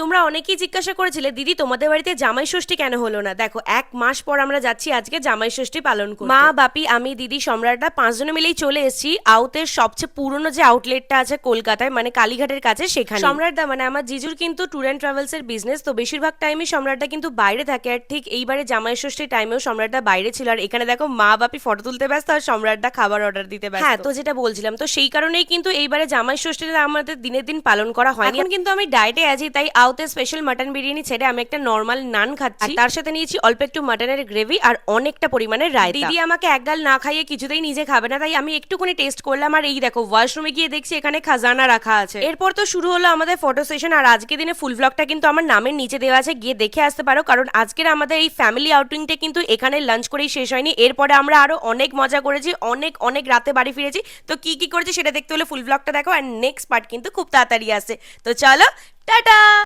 তোমরা অনেকেই জিজ্ঞাসা করেছিলে দিদি তোমাদের বাড়িতে জামাই ষষ্ঠী কেন হলো না। দেখো 1 মাস পর আমরা যাচ্ছি আজকে জামাই ষষ্ঠী পালন করতে। মা বাপি আমি দিদি সম্রাটটা 5 জনে মিলেই চলে এসেছি আউটের সবচেয়ে পুরনো যে আউটলেটটা আছে কলকাতায়, মানে কালীঘাটের কাছে, সেখানে। সম্রাটদা মানে আমার জিজুর কিন্তু ট্যুর অ্যান্ড ট্রাভেলস এর বিজনেস, তো বেশিরভাগ টাইমই সম্রাটদা কিন্তু বাইরে থাকে। আর ঠিক এইবারে জামাই ষষ্ঠীর টাইমেও সম্রাটদা বাইরে ছিল। আর এখানে দেখো মা বাপি ফটো তুলতে ব্যস্ত আর সম্রাটদা খাবার অর্ডার দিতে ব্যস্ত। হ্যাঁ, তো যেটা বলছিলাম, তো সেই কারণেই কিন্তু এইবারে জামাই ষষ্ঠীটা আমাদের দিনের দিন পালন করা হয়নি। এখন কিন্তু আমি ডায়েটে আছি, তাই আউতে স্পেশাল মাটন বিরিয়ানি ছেড়ে আমি একটা নর্মাল নান খাচ্ছি। তার সাথে নিয়েছি অল্প একটু মাটনের গ্রেভি আর অনেকটা পরিমাণে রায়তা। দিদি আমাকে একগাল না খাইয়ে কিছুতেই নিজে খাবে না, তাই আমি একটুখানি টেস্ট করলাম। আর এই দেখো ওয়াশরুমে গিয়ে দেখছি এখানে খাজানা রাখা আছে। এরপর তো শুরু হলো আমাদের ফটো সেশন। আর আজকে দিনে ফুল ব্লগটা কিন্তু আমার নামের নিচে দেওয়া আছে, গিয়ে দেখে আসতে পারো। কারণ আজকের আমাদের এই ফ্যামিলি আউটিংটা কিন্তু এখানে লাঞ্চ করেই শেষ হয়নি। এরপরে আমরা আরো অনেক মজা করেছি, অনেক অনেক রাতে বাড়ি ফিরেছি। তো কি কি করেছি সেটা দেখতে হলে ফুল ব্লগটা দেখো। আর নেক্সট পার্ট কিন্তু খুব তাড়াতাড়ি আসে। তো চলো টাটা।